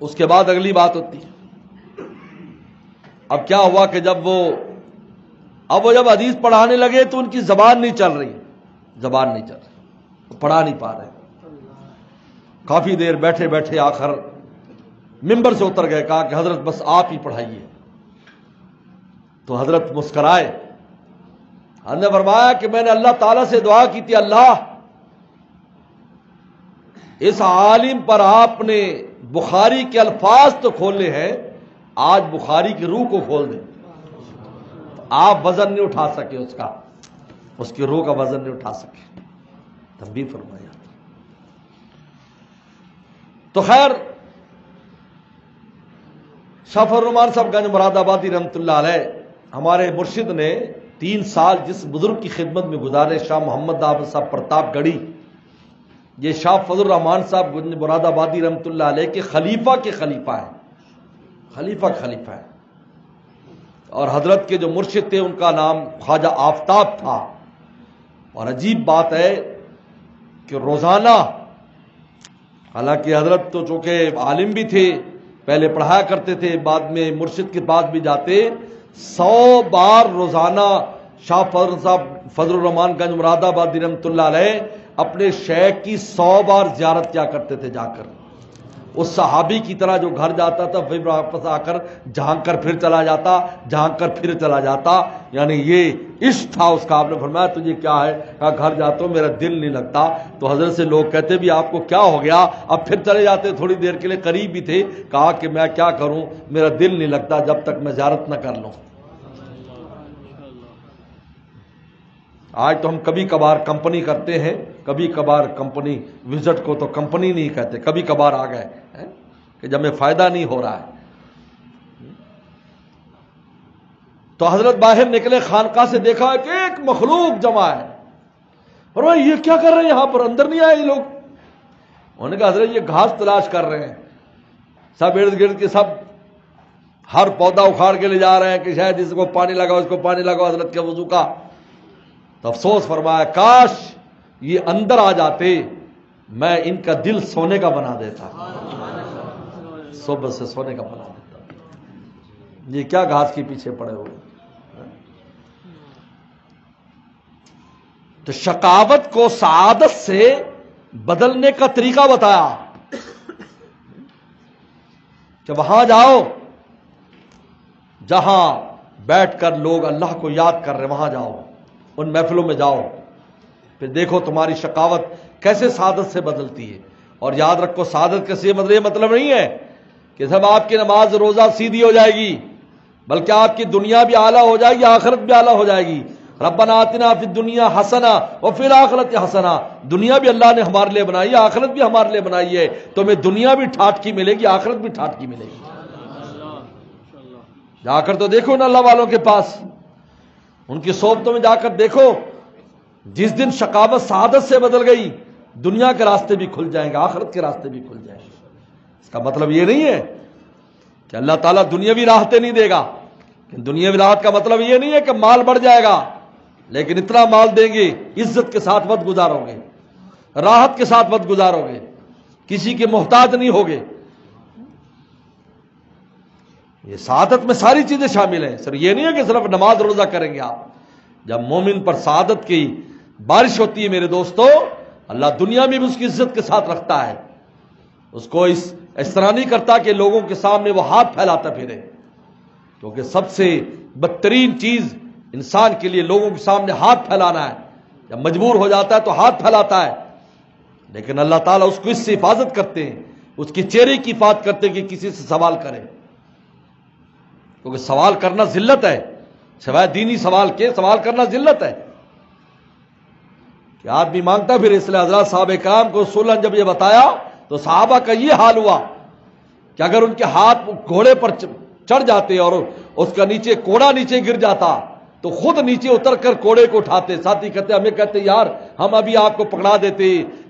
اس کے بعد اگلی بات ہوتی ہے۔ اب کیا ہوا کہ جب وہ حدیث پڑھانے لگے تو ان کی زبان نہیں چل رہی، وہ پڑھا نہیں پا رہے۔ کافی دیر بیٹھے بیٹھے آخر ممبر سے اتر گئے، کہا کہ حضرت بس آپ ہی پڑھائیے۔ تو حضرت مسکرائے، حضرت نے فرمایا کہ میں نے اللہ تعالیٰ سے دعا کی تھی، اللہ اس عالم پر آپ نے بخاری کے الفاظ تو کھولے ہیں، آج بخاری کی روح کو کھول دیں، آپ وزن نہیں اٹھا سکے اس کی روح کا وزن نہیں اٹھا سکے۔ تنبیہ فرمایا۔ تو خیر، شاہ فضل الرحمان صاحب گنج مراد آبادی رحمۃ اللہ علیہ، ہمارے مرشد نے 3 سال جس بزرگ کی خدمت میں گزارے، شاہ محمد احمد صاحب پرتاپ گڑھی، یہ شاہ فضل الرحمان صاحب گنج مراد آبادی رحمۃ اللہ علیہ کے خلیفہ ہیں، خلیفہ ہیں۔ اور حضرت کے جو مرشد تھے ان کا نام خواجہ آفتاب تھا۔ اور عجیب بات ہے کہ روزانہ، حالانکہ حضرت تو چونکہ عالم بھی تھے، پہلے پڑھایا کرتے تھے، بعد میں مرشد کے پاس بھی جاتے، 100 بار روزانہ شاہ فضل الرحمان گنج مراد آبادی رحمۃ اللہ علیہ اپنے شیخ کی 100 بار زیارت کیا کرتے تھے جا کر۔ اس صحابی کی طرح جو گھر جاتا تھا پھر واپس آ کر جھانک کر پھر چلا جاتا، یعنی یہ عشق تھا اس کا۔ آپ نے فرمایا تجھے کیا ہے؟ کہا گھر جاتا ہوں میرا دل نہیں لگتا۔ تو حضرت سے لوگ کہتے بھی آپ کو کیا ہو گیا؟ اب پھر چلے جاتے، تھوڑی دیر کے لیے قریب بھی تھے، کہا کہ میں کیا کروں، میرا دل نہیں لگتا جب تک میں زیارت نہ کر لوں۔ آج تو ہم کبھی کبھار کمپنی کرتے ہیں، کبھی کبھار کمپنی وزٹ کو تو کمپنی نہیں کہتے، کبھی کبھار آ گئے کہ جب میں فائدہ نہیں ہو رہا ہے۔ تو حضرت باہر نکلے خانقاہ سے، دیکھا کہ ایک مخلوق جمع ہے، اور وہ یہ کیا کر رہے ہیں یہاں پر؟ اندر نہیں آئے یہ لوگ؟ انہوں نے کہا حضرت یہ گھاس تلاش کر رہے ہیں، سب ارد گرد کے سب ہر پودا اکھاڑ کے لے جا رہے ہیں کہ شاید اس کو پانی لگاؤ، اس کو پانی لگاؤ حضرت کے وضو کا۔ تو افسوس فرمایا کاش یہ اندر آ جاتے، میں ان کا دل سونے کا بنا دیتا، صبح سے سونے کا بنا دیتا۔ یہ کیا گھاس کے پیچھے پڑے ہوئے؟ تو شقاوت کو سعادت سے بدلنے کا طریقہ بتایا کہ وہاں جاؤ جہاں بیٹھ کر لوگ اللہ کو یاد کر رہے، وہاں جاؤ، ان محفلوں میں جاؤ، پھر دیکھو تمہاری شقاوت کیسے سعادت سے بدلتی ہے۔ اور یاد رکھو سعادت کا یہ مطلب نہیں ہے کہ سب آپ کی نماز روزہ سیدھی ہو جائے گی، بلکہ آپ کی دنیا بھی اعلیٰ ہو جائے گی، آخرت بھی اعلیٰ ہو جائے گی۔ ربنا آتنا فی الدنیا حسنہ وفی الآخرۃ حسنہ، دنیا بھی اللہ نے ہمارے لیے بنائی ہے، آخرت بھی ہمارے لیے بنائی ہے، تمہیں دنیا بھی ٹھاٹ کی ملے گی، آخرت بھی ٹھاٹ کی ملے گی۔ جا کر تو دیکھو نا اللہ والوں کے پاس، ان کی صحبتوں میں جا کر دیکھو، جس دن شقاوت سعادت سے بدل گئی، دنیا کے راستے بھی کھل جائیں گے، آخرت کے راستے بھی کھل جائیں گے۔ اس کا مطلب یہ نہیں ہے کہ اللہ تعالیٰ دنیاوی راحتیں نہیں دے گا، دنیاوی راحت کا مطلب یہ نہیں ہے کہ مال بڑھ جائے گا، لیکن اتنا مال دیں گے عزت کے ساتھ وقت گزارو گے، راحت کے ساتھ وقت گزارو گے، کسی کے محتاج نہیں ہوگے۔ یہ سعادت میں ساری چیزیں شامل ہیں، صرف یہ نہیں ہے کہ صرف نماز روزہ کریں گے آپ۔ جب مومن پر سعادت کی بارش ہوتی ہے میرے دوستو، اللہ دنیا میں بھی اس کی عزت کے ساتھ رکھتا ہے، اس کو اس طرح نہیں کرتا کہ لوگوں کے سامنے وہ ہاتھ پھیلاتا پھرے، کیونکہ سب سے بدترین چیز انسان کے لیے لوگوں کے سامنے ہاتھ پھیلانا ہے۔ جب مجبور ہو جاتا ہے تو ہاتھ پھیلاتا ہے، لیکن اللہ تعالیٰ اس کو اس سے حفاظت کرتے ہیں، اس کے چہرے کی حفاظت کرتے ہیں کہ کسی سے سوال کرے، کیونکہ سوال کرنا ذلت ہے، سوائے دینی سوال کے سوال کرنا ذلت ہے کہ آدمی مانگتا پھر۔ اس لیے حضرات صحابہ کرام کو رسول جب یہ بتایا تو صحابہ کا یہ حال ہوا کہ اگر ان کے ہاتھ گھوڑے پر چڑھ جاتے اور اس کا نیچے کوڑا نیچے گر جاتا تو خود نیچے اتر کر کوڑے کو اٹھاتے۔ ساتھی کہتے ہمیں کہتے یار ہم ابھی آپ کو پکڑا دیتے،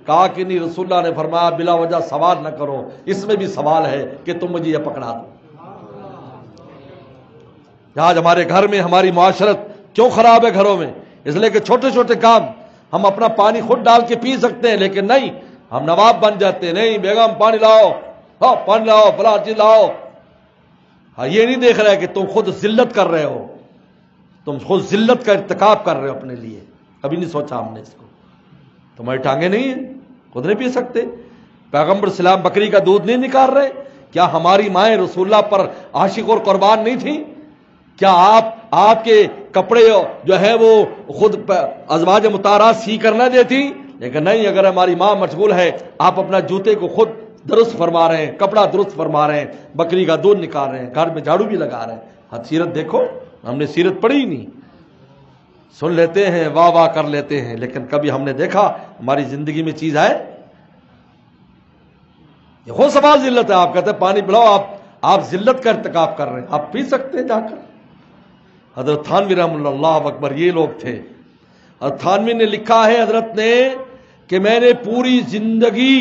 کہا کہ نہیں، رسول اللہ نے فرمایا بلا وجہ سوال نہ کرو، اس میں بھی سوال ہے کہ تم مجھے یہ پکڑا دو۔ آج ہمارے گھر میں ہماری معاشرت کیوں خراب ہے گھروں میں؟ اس لیے کہ چھوٹے چھوٹے کام ہم اپنا پانی خود ڈال کے پی سکتے ہیں، لیکن نہیں، ہم نواب بن جاتے ہیں، نہیں بیگم پانی لاؤ، ہاں پانی لاؤ، فلاں چیز لاؤ۔ ہاں یہ نہیں دیکھ رہے کہ تم خود ذلت کر رہے ہو، تم خود ذلت کا ارتکاب کر رہے ہو اپنے لیے۔ کبھی نہیں سوچا ہم نے اس کو؟ تمہاری ٹانگیں نہیں ہیں، خود نہیں پی سکتے؟ پیغمبر اسلام بکری کا دودھ نہیں نکال رہے؟ کیا ہماری مائیں رسول اللہ پر عاشق اور قربان نہیں تھیں؟ کیا آپ کے کپڑے جو ہے وہ خود ازواج مطہرات سی کر نہ دیتی؟ لیکن نہیں، اگر ہماری ماں مشغول ہے، آپ اپنا جوتے کو خود درست فرما رہے ہیں، کپڑا درست فرما رہے ہیں، بکری کا دودھ نکال رہے ہیں، گھر میں جھاڑو بھی لگا رہے ہیں، ہاں سیرت دیکھو، ہم نے سیرت پڑھی ہی نہیں، سن لیتے ہیں، واہ واہ کر لیتے ہیں، لیکن کبھی ہم نے دیکھا ہماری زندگی میں چیز ہے؟ یہ ہو سوال ذلت ہے. آپ کہتے ہیں پانی پلاؤ، آپ ذلت کا ارتکاب کر رہے ہیں. آپ پی سکتے ہیں جا کر. حضرت تھانوی رحمہ اللہ اکبر یہ لوگ تھے. حضرت تھانوی نے لکھا ہے حضرت نے کہ میں نے پوری زندگی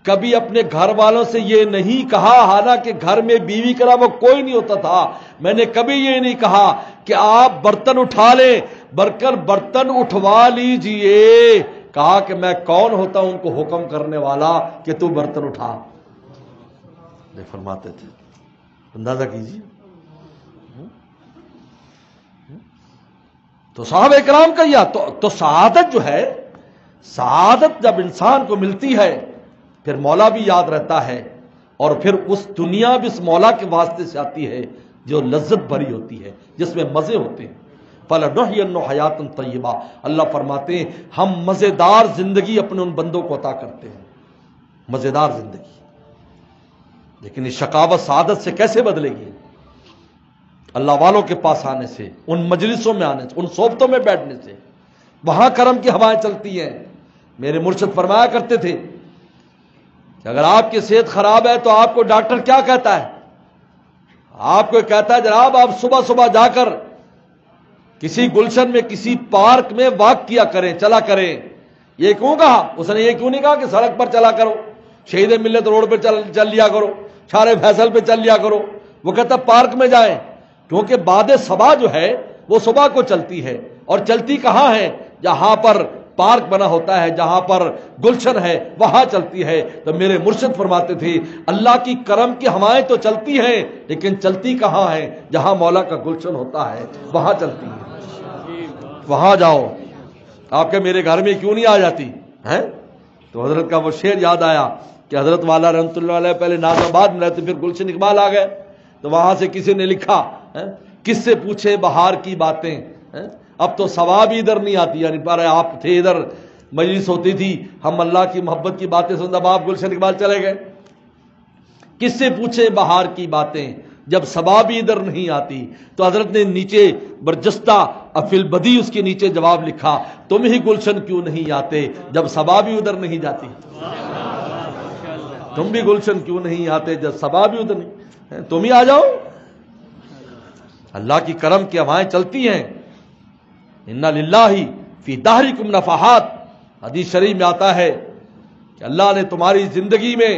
کبھی اپنے گھر والوں سے یہ نہیں کہا، حالانکہ گھر میں بیوی کے علاوہ کوئی نہیں ہوتا تھا، میں نے کبھی یہ نہیں کہا کہ آپ برتن اٹھا لیں، برتن اٹھوا لیجئے. کہا کہ میں کون ہوتا ہوں ان کو حکم کرنے والا کہ تو برتن اٹھا. یہ فرماتے تھے. اندازہ کیجیے. تو صحابہ کرام کا یہ تو سعادت جو ہے، سعادت جب انسان کو ملتی ہے پھر مولا بھی یاد رہتا ہے، اور پھر اس دنیا بھی اس مولا کے واسطے سے آتی ہے جو لذت بھری ہوتی ہے، جس میں مزے ہوتے ہیں. فَلَنُحْيِيَنَّهُ حَيَاةً طَيِّبَةً. اللہ فرماتے ہیں ہم مزیدار زندگی اپنے ان بندوں کو عطا کرتے ہیں، مزیدار زندگی. لیکن یہ شقاوت سعادت سے کیسے بدلے گی؟ اللہ والوں کے پاس آنے سے، ان مجلسوں میں آنے سے، ان صحبتوں میں بیٹھنے سے. وہاں کرم کی ہوائیں چلتی ہیں. میرے مرشد فرمایا کرتے تھے کہ اگر آپ کی صحت خراب ہے تو آپ کو ڈاکٹر کیا کہتا ہے؟ آپ کو کہتا ہے جناب آپ صبح صبح جا کر کسی گلشن میں، کسی پارک میں واک کیا کریں، چلا کریں. یہ کیوں کہا؟ اس نے یہ کیوں نہیں کہا کہ سڑک پر چلا کرو، شہید ملت روڈ پہ چل لیا کرو، شارع فیصل پہ چل لیا کرو. وہ کہتا پارک میں جائیں، کیونکہ باد صبا جو ہے وہ صبح کو چلتی ہے، اور چلتی کہاں ہے؟ جہاں پر پارک بنا ہوتا ہے، جہاں پر گلشن ہے وہاں چلتی ہے. تو میرے مرشد فرماتے تھے اللہ کی کرم کی ہوائیں تو چلتی ہیں، لیکن چلتی کہاں ہیں؟ جہاں مولا کا گلشن ہوتا ہے وہاں چلتی ہے. وہاں جاؤ. آپ کہ میرے گھر میں کیوں نہیں آ جاتی ہیں؟ تو حضرت کا وہ شعر یاد آیا کہ حضرت والا رحمۃ اللہ علیہ پہلے ناز آباد میں رہتے، پھر گلشن اقبال آ گئے. تو وہاں سے کسی نے لکھا کس سے پوچھے بہار کی باتیں، اب تو ثواب ہی ادھر نہیں آتی. یعنی پر آپ تھے ادھر، مجلس ہوتی تھی، ہم اللہ کی محبت کی باتیں سنتے، اب آپ گلشن اقبال چلے گئے. کس سے پوچھے بہار کی باتیں جب صبا بھی ادھر نہیں آتی. تو حضرت نے نیچے برجستہ افل بدی اس کے نیچے جواب لکھا، تم ہی گلشن کیوں نہیں آتے جب صبا بھی ادھر نہیں جاتی. تم بھی گلشن کیوں نہیں آتے جب صبا بھی ادھر نہیں، تم ہی آ جاؤ. اللہ کی کرم کی ہوائیں چلتی ہیں. اِنَّ لِلَّهِ فِي دَهْرِكُمْ نَفَحَاتٍ. حدیث شریف میں آتا ہے کہ اللہ نے تمہاری زندگی میں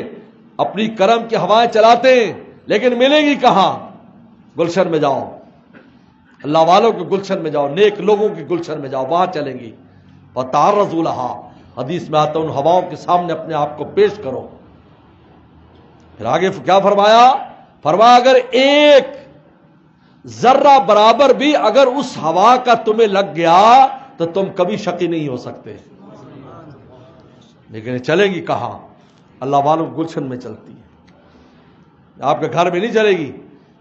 اپنی کرم کی ہوائیں چلاتے ہیں، لیکن ملیں گی کہاں؟ گلشن میں جاؤ، اللہ والوں کے گلشن میں جاؤ، نیک لوگوں کے گلشن میں جاؤ، وہاں چلیں گی. وَتَعَرَّضُوا لَهَا. حدیث میں آتا ہے ان ہواؤں کے سامنے اپنے آپ کو پیش کرو. پھر آگے کیا فرمایا؟ فرمایا اگر ایک ذرہ برابر بھی اگر اس ہوا کا تمہیں لگ گیا تو تم کبھی شقی نہیں ہو سکتے. لیکن چلیں گی کہاں؟ اللہ والوں گلشن میں چلتی ہے. آپ کے گھر میں نہیں چلے گی.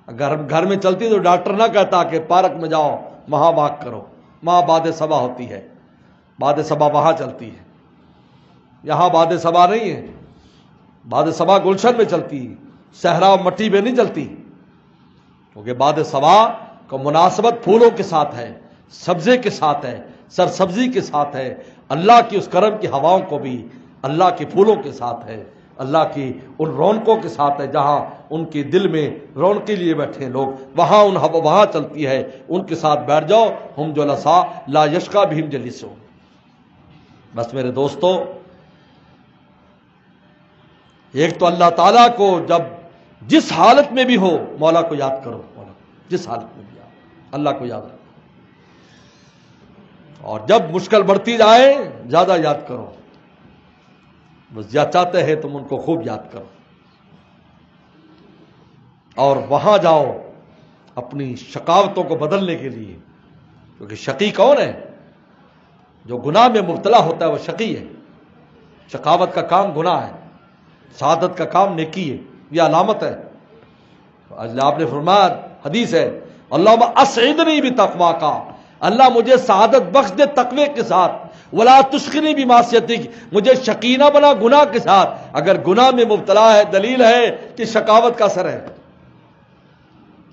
اگر گھر میں چلتی تو ڈاکٹر نہ کہتا کہ پارک میں جاؤ وہاں واک کرو. وہاں باد صبا ہوتی ہے، باد صبا وہاں چلتی ہے. یہاں باد صبا نہیں ہے. باد صبا گلشن میں چلتی ہے، صحرا مٹی میں نہیں چلتی. کیونکہ باد صبا کا مناسبت پھولوں کے ساتھ ہے، سبزے کے ساتھ ہے، سرسبزی کے ساتھ ہے. اللہ کی اس کرم کی ہواؤں کو بھی اللہ کے پھولوں کے ساتھ ہے، اللہ کی ان رونقوں کے ساتھ ہے. جہاں ان کے دل میں رونقی لیے بیٹھے لوگ، وہاں وہاں چلتی ہے. ان کے ساتھ بیٹھ جاؤ. ہم جلسا لا یشقا بہم جلیسو. بس میرے دوستو، ایک تو اللہ تعالیٰ کو جب جس حالت میں بھی ہو مولا کو یاد کرو. مولا جس حالت میں بھی اللہ کو یاد رکھو. اور جب مشکل بڑھتی جائے زیادہ یاد کرو. بس چاہتے ہیں تم ان کو خوب یاد کرو. اور وہاں جاؤ اپنی شقاوتوں کو بدلنے کے لیے. کیونکہ شقی کون ہے؟ جو گناہ میں مبتلا ہوتا ہے وہ شقی ہے. شقاوت کا کام گناہ ہے، سعادت کا کام نیکی ہے. یہ علامت ہے. آپ نے فرمایا، حدیث ہے، اللہم اسعدنی بتقواک، اللہ مجھے سعادت بخش دے تقوی کے ساتھ. ولا تشغلنی بمعصیتک، مجھے شقی نہ بنا گناہ کے ساتھ۔ اگر گناہ میں مبتلا ہے دلیل ہے کہ شقاوت کا اثر ہے،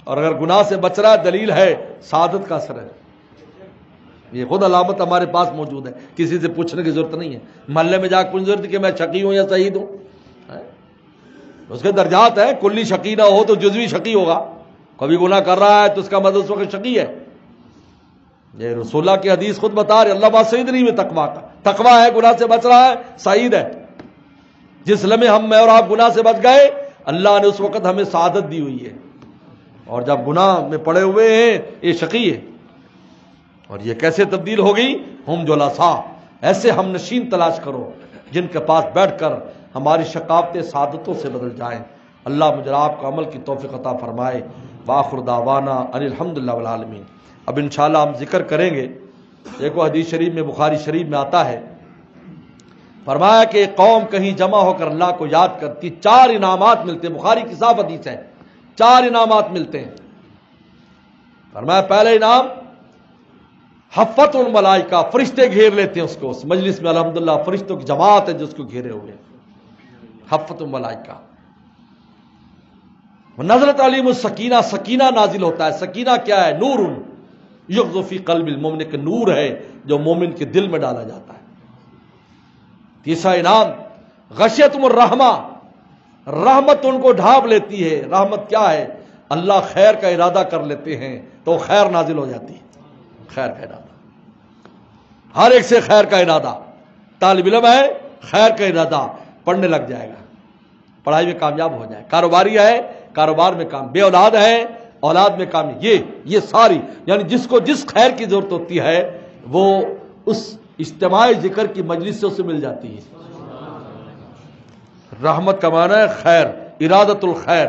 اور اگر گناہ سے بچ رہا ہے دلیل ہے سعادت کا اثر ہے۔ یہ خود علامت ہمارے پاس موجود ہے، کسی سے پوچھنے کی ضرورت نہیں ہے۔ محلے میں جا کے پوچھنے ضرورت کہ میں شقی ہوں یا سعید ہوں، اس کے درجات ہیں۔ کلی شقی نہ ہو تو جزوی شقی ہوگا، کبھی گناہ کر رہا ہے تو اس کا مطلب اس وقت شقی ہے۔ یہ رسول اللہ کی حدیث خود بتا رہے، اللہ بات سعید نہیں میں تقویٰ کا، تقویٰ ہے گناہ سے بچ رہا ہے سعید ہے۔ جس لمحے ہم میں اور آپ گناہ سے بچ گئے اللہ نے اس وقت ہمیں سعادت دی ہوئی ہے، اور جب گناہ میں پڑے ہوئے ہیں یہ شقی ہے۔ اور یہ کیسے تبدیل ہو گئی؟ ہم جلسا، ایسے ہم نشین تلاش کرو جن کے پاس بیٹھ کر ہماری شقاوتیں سعادتوں سے بدل جائیں۔ اللہ مجھے آپ کو عمل کی توفیق عطا فرمائے۔ وآخر دعوانا ان الحمدللہ والعالمین۔ اب انشاءاللہ ہم ذکر کریں گے، دیکھو حدیث شریف میں بخاری شریف میں آتا ہے، فرمایا کہ قوم کہیں جمع ہو کر اللہ کو یاد کرتی 4 انعامات ملتے ہیں۔ بخاری کی صاف حدیث ہے، 4 انعامات ملتے ہیں۔ فرمایا پہلا انعام حفت الملائکہ، فرشتے گھیر لیتے ہیں اس کو، اس مجلس میں الحمدللہ فرشتوں کی جماعت ہے جو اس کو گھیرے ہوئے ہیں، حفت الملائکہ۔ نزلت علیم السکینہ، سکینہ نازل ہوتا ہے۔ سکینہ کیا ہے؟ نور یغذو فی قلب المؤمن، کہ نور ہے جو مومن کے دل میں ڈالا جاتا ہے۔ تیسرا انعام غشیتہم الرحمہ، رحمت ان کو ڈھانپ لیتی ہے۔ رحمت کیا ہے؟ اللہ خیر کا ارادہ کر لیتے ہیں تو خیر نازل ہو جاتی ہے۔ خیر کا ارادہ، ہر ایک سے خیر کا ارادہ۔ طالب علم ہے خیر کا ارادہ، پڑھنے لگ جائے گا، پڑھائی میں کامیاب ہو جائے۔ کاروباری ہے کاروبار میں کام، بے اولاد ہے اولاد میں کام۔ یہ ساری یعنی جس کو جس خیر کی ضرورت ہوتی ہے وہ اس اجتماعی ذکر کی مجلس سے اسے مل جاتی ہے۔ رحمت کا معنی ہے خیر، ارادت الخیر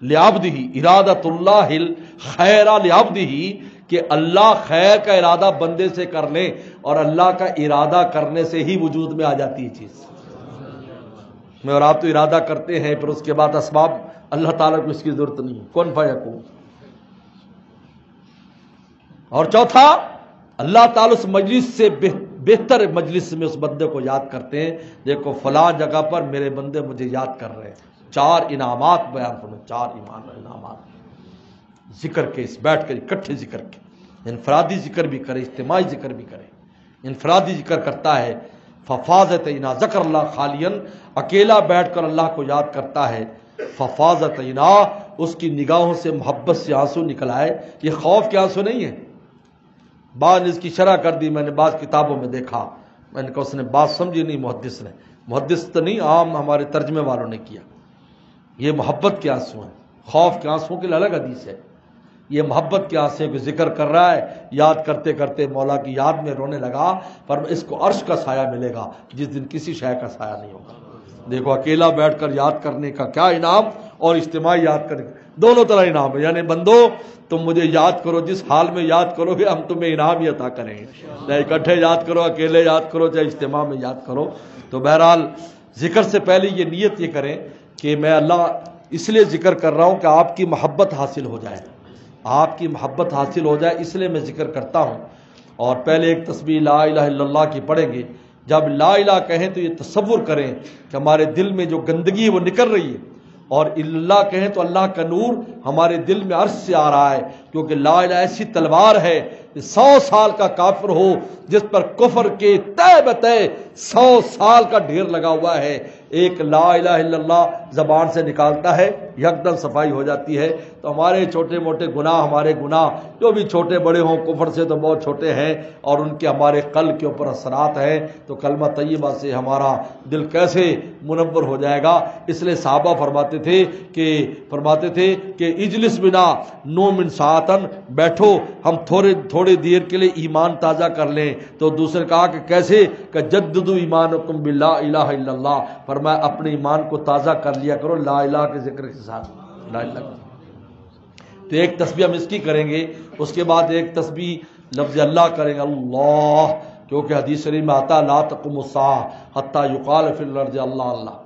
لعبدہ، ارادت اللہ الخیر لعبدہ، کہ اللہ خیر کا ارادہ بندے سے کر لے، اور اللہ کا ارادہ کرنے سے ہی وجود میں آ جاتی ہے چیز۔ میں اور آپ تو ارادہ کرتے ہیں، پھر اس کے بعد اسباب اللہ تعالیٰ کو اس کی ضرورت نہیں ہے، کون فیکون۔ اور چوتھا اللہ تعالیٰ اس مجلس سے بہتر مجلس میں اس بندے کو یاد کرتے ہیں، دیکھو فلاں جگہ پر میرے بندے مجھے یاد کر رہے ہیں۔ 4 انعامات بیان کرنے، 4 انعامات ذکر کے، اس بیٹھ کر اکٹھے ذکر کے، انفرادی ذکر بھی کرے اجتماعی ذکر بھی کرے۔ انفرادی ذکر کرتا ہے ففاظت عینا، ذکر اللہ خالین، اکیلا بیٹھ کر اللہ کو یاد کرتا ہے، ففاظت عینا، اس کی نگاہوں سے محبت سے آنسو نکل آئے۔ یہ خوف کے آنسو نہیں ہیں، بعض نے اس کی شرح کر دی، میں نے بعض کتابوں میں دیکھا، میں نے کہا اس نے بات سمجھی نہیں، محدث تو نہیں، عام ہمارے ترجمے والوں نے کیا۔ یہ محبت کے آنسو ہیں، خوف کے آنسوں کے لیے الگ حدیث ہے۔ یہ محبت کے آنسوں کو ذکر کر رہا ہے، یاد کرتے کرتے مولا کی یاد میں رونے لگا، پر اس کو عرش کا سایہ ملے گا جس دن کسی شے کا سایہ نہیں ہوگا۔ دیکھو اکیلا بیٹھ کر یاد کرنے کا کیا انعام، اور اجتماعی یاد کرنے کا دونوں طرح انعام ہے۔ یعنی بندو تم مجھے یاد کرو، جس حال میں یاد کرو گے ہم تمہیں انعام ہی عطا کریں گے، چاہے اکٹھے یاد کرو، اکیلے یاد کرو، چاہے اجتماع میں یاد کرو۔ تو بہرحال ذکر سے پہلے یہ نیت یہ کریں کہ میں اللہ اس لیے ذکر کر رہا ہوں کہ آپ کی محبت حاصل ہو جائے، آپ کی محبت حاصل ہو جائے، اس لیے میں ذکر کرتا ہوں۔ اور پہلے ایک تسبیح لا الہ الا اللہ کی پڑھیں گے۔ جب لا الہ کہیں تو یہ تصور کریں کہ ہمارے دل میں جو گندگی ہے وہ نکل رہی ہے، اور اللہ کہیں تو اللہ کا نور ہمارے دل میں عرش سے آ رہا ہے، کیونکہ لا الہ ایسی تلوار ہے کہ 100 سال کا کافر ہو جس پر کفر کے تہ بتہ 100 سال کا ڈھیر لگا ہوا ہے، ایک لا الہ الا اللہ زبان سے نکالتا ہے یکدم صفائی ہو جاتی ہے۔ تو ہمارے چھوٹے موٹے گناہ، ہمارے گناہ جو بھی چھوٹے بڑے ہوں، کفر سے تو بہت چھوٹے ہیں، اور ان کے ہمارے قلب کے اوپر اثرات ہیں، تو کلمہ طیبہ سے ہمارا دل کیسے منور ہو جائے گا۔ اس لیے صحابہ فرماتے تھے کہ اجلس بنا 9 من ساعتن، بیٹھو ہم تھوڑی دیر کے لیے ایمان تازہ کر لیں۔ تو دوسرے نے کہا کہ کیسے؟ کہ جددوا ایمانکم باللا الہ الا اللہ، فرمایا اپنے ایمان کو تازہ کر لیا کرو لا الہ کے ذکر کے ساتھ، لا الہ۔ تو ایک تسبیح ہم اس کی کریں گے، اس کے بعد ایک تسبیح لفظ اللہ کریں گے، اللہ، کیونکہ حدیث شریف میں آتا لا تقوم الساعہ حتی یقال فی الارض اللہ اللہ،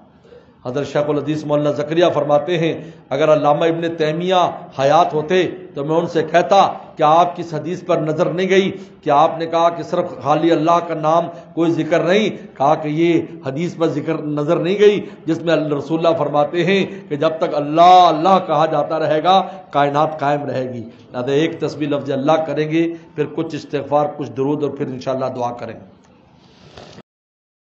حضرت شیخ الحدیث مولانا زکریا فرماتے ہیں اگر علامہ ابن تیمیہ حیات ہوتے تو میں ان سے کہتا کہ آپ کی اس حدیث پر نظر نہیں گئی کہ آپ نے کہا کہ صرف خالی اللہ کا نام کوئی ذکر نہیں، کہا کہ یہ حدیث پر ذکر نظر نہیں گئی جس میں رسول اللہ فرماتے ہیں کہ جب تک اللہ اللہ کہا جاتا رہے گا کائنات قائم رہے گی۔ لہذا ایک تسبیح لفظ اللہ کریں گے، پھر کچھ استغفار، کچھ درود اور پھر انشاءاللہ دعا کریں گے۔